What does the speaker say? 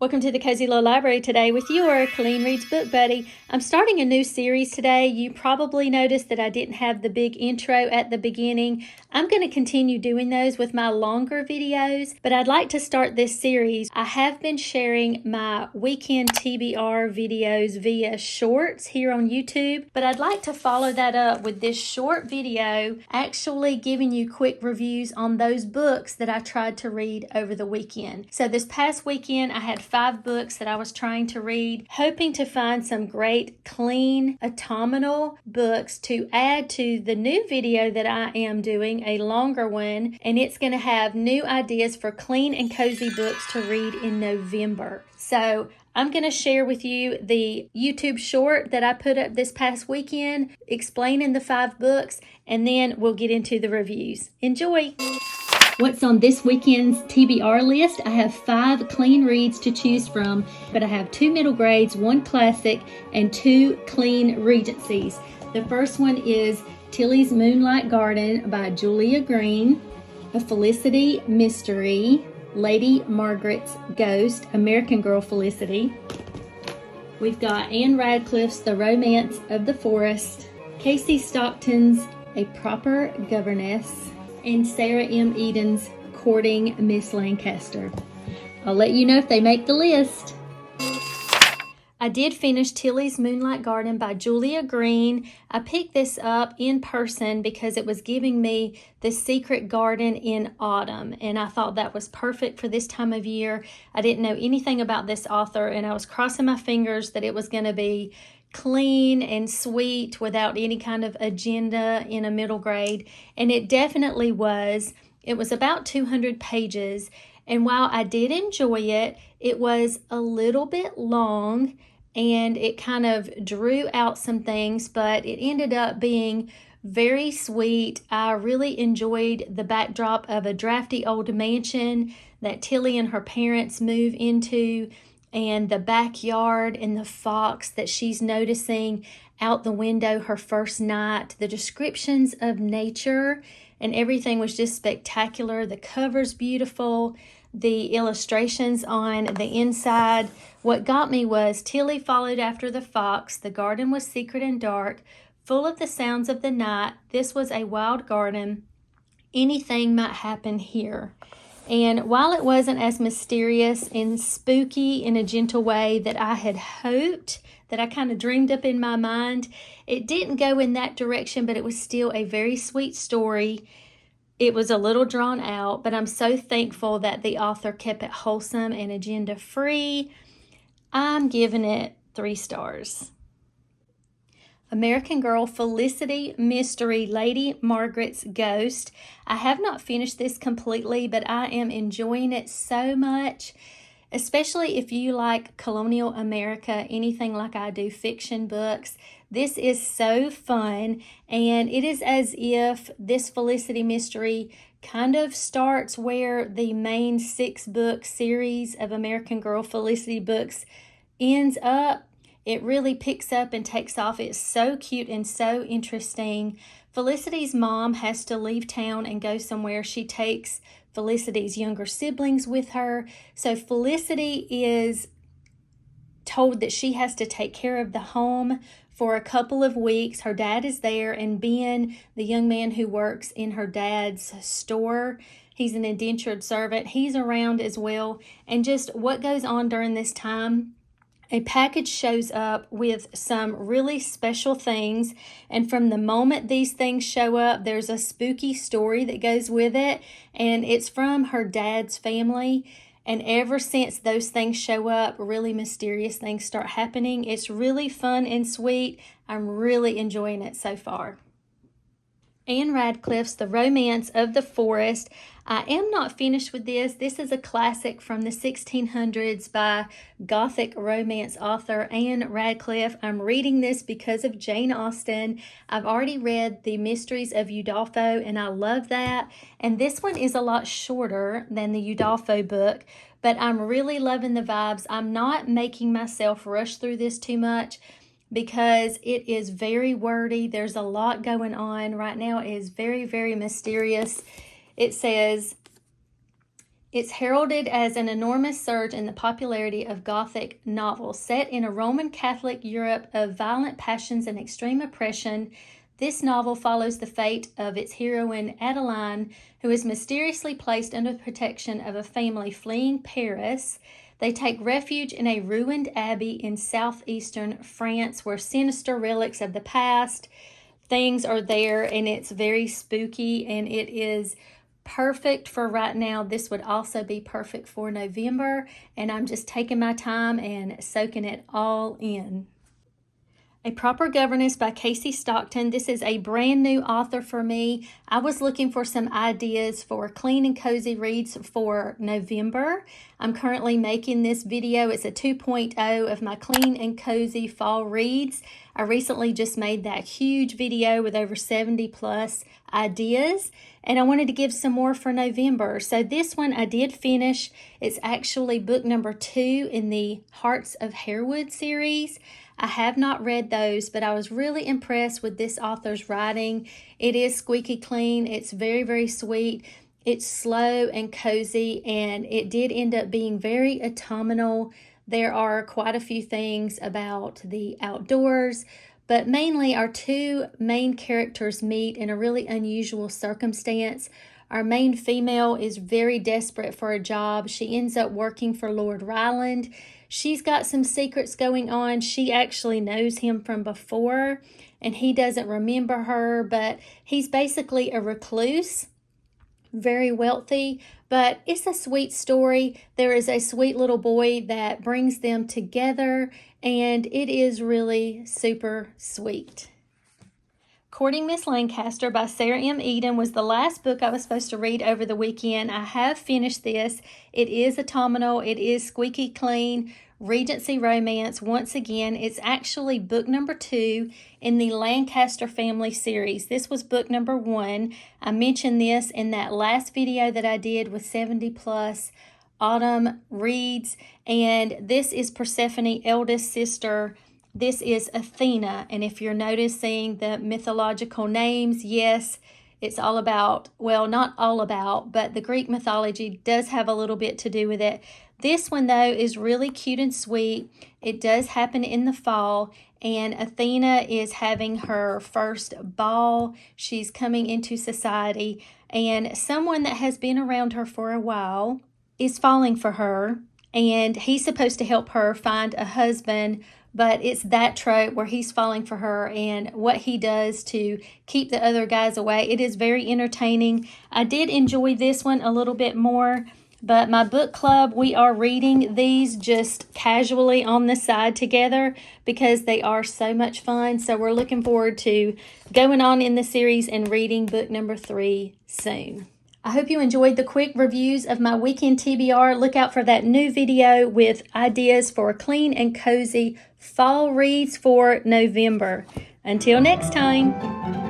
Welcome to the Cozy Low Library today with your Colleen Reads Book Buddy. I'm starting a new series today. You probably noticed that I didn't have the big intro at the beginning. I'm going to continue doing those with my longer videos, but I'd like to start this series. I have been sharing my weekend TBR videos via shorts here on YouTube, but I'd like to follow that up with this short video actually giving you quick reviews on those books that I tried to read over the weekend. So this past weekend, I had 5 books that I was trying to read, hoping to find some great, clean, autumnal books to add to the new video that I am doing, a longer one, and it's going to have new ideas for clean and cozy books to read in November. So I'm going to share with you the YouTube short that I put up this past weekend explaining the 5 books, and then we'll get into the reviews. Enjoy! What's on this weekend's TBR list? I have 5 clean reads to choose from, but I have 2 middle grades, 1 classic, and 2 clean Regencies. The first one is Tilly's Moonlight Garden by Julia Green, a Felicity mystery, Lady Margaret's Ghost, American Girl Felicity. We've got Anne Radcliffe's The Romance of the Forest, Casey Stockton's A Proper Governess, and Sarah M. Eden's Courting Miss Lancaster. I'll let you know if they make the list. I did finish Tilly's Moonlight Garden by Julia Green. I picked this up in person because it was giving me the secret garden in autumn, and I thought that was perfect for this time of year. I didn't know anything about this author, and I was crossing my fingers that it was going to be clean and sweet without any kind of agenda in a middle grade, and it definitely was. It was about 200 pages, and while I did enjoy it, it was a little bit long and it kind of drew out some things, but it ended up being very sweet. I really enjoyed the backdrop of a drafty old mansion that Tilly and her parents move into, and the backyard and the fox that she's noticing out the window her first night. The descriptions of nature and everything was just spectacular. The cover's beautiful. The illustrations on the inside. What got me was Tilly followed after the fox. The garden was secret and dark, full of the sounds of the night. This was a wild garden. Anything might happen here. And while it wasn't as mysterious and spooky in a gentle way that I had hoped, that I kind of dreamed up in my mind, it didn't go in that direction, but it was still a very sweet story. It was a little drawn out, but I'm so thankful that the author kept it wholesome and agenda-free. I'm giving it 3 stars. American Girl Felicity mystery, Lady Margaret's Ghost. I have not finished this completely, but I am enjoying it so much, especially if you like colonial America, anything like I do, fiction books. This is so fun, and it is as if this Felicity mystery kind of starts where the main 6-book series of American Girl Felicity books ends up. It really picks up and takes off. It's so cute and so interesting. Felicity's mom has to leave town and go somewhere. She takes Felicity's younger siblings with her. So Felicity is told that she has to take care of the home for a couple of weeks. Her dad is there, and Ben, the young man who works in her dad's store, he's an indentured servant. He's around as well. And just what goes on during this time, a package shows up with some really special things, and from the moment these things show up, there's a spooky story that goes with it, and it's from her dad's family. And ever since those things show up, really mysterious things start happening. It's really fun and sweet. I'm really enjoying it so far. Anne Radcliffe's The Romance of the Forest. I am not finished with this. This is a classic from the 1600s by Gothic romance author Anne Radcliffe. I'm reading this because of Jane Austen. I've already read The Mysteries of Udolpho, and I love that. And this one is a lot shorter than the Udolpho book, but I'm really loving the vibes. I'm not making myself rush through this too much, because it is very wordy. There's a lot going on right now. It is very, very mysterious. It says, It's heralded as an enormous surge in the popularity of Gothic novels. Set in a Roman Catholic Europe of violent passions and extreme oppression, this novel follows the fate of its heroine Adeline, who is mysteriously placed under the protection of a family fleeing Paris. They take refuge in a ruined abbey in southeastern France where sinister relics of the past, things are there, and it's very spooky, and it is perfect for right now. This would also be perfect for November, and I'm just taking my time and soaking it all in. A Proper Governess by Casey Stockton. This is a brand new author for me. I was looking for some ideas for clean and cozy reads for November. I'm currently making this video. It's a 2.0 of my clean and cozy fall reads. I recently just made that huge video with over 70 plus ideas, and I wanted to give some more for November. So this one I did finish. It's actually book number 2 in the Hearts of Harewood series. I have not read those, but I was really impressed with this author's writing. It is squeaky clean. It's very, very sweet. It's slow and cozy, and it did end up being very autumnal. There are quite a few things about the outdoors, but mainly our two main characters meet in a really unusual circumstance. Our main female is very desperate for a job. She ends up working for Lord Ryland. She's got some secrets going on. She actually knows him from before, and he doesn't remember her, but he's basically a recluse, very wealthy, but it's a sweet story. There is a sweet little boy that brings them together, and it is really super sweet. Courting Miss Lancaster by Sarah M. Eden was the last book I was supposed to read over the weekend. I have finished this. It is autumnal. It is squeaky clean. Regency romance. Once again, it's actually book number 2 in the Lancaster family series. This was book number 1. I mentioned this in that last video that I did with 70 plus autumn reads, and this is Persephone's eldest sister. This is Athena, and if you're noticing the mythological names, yes, it's all about, well, not all about, but the Greek mythology does have a little bit to do with it. This one, though, is really cute and sweet. It does happen in the fall, and Athena is having her first ball. She's coming into society, and someone that has been around her for a while is falling for her, and he's supposed to help her find a husband, but it's that trope where he's falling for her and what he does to keep the other guys away. It is very entertaining. I did enjoy this one a little bit more, but my book club, we are reading these just casually on the side together because they are so much fun. So we're looking forward to going on in the series and reading book number 3 soon. I hope you enjoyed the quick reviews of my weekend TBR. Look out for that new video with ideas for clean and cozy fall reads for November. Until next time.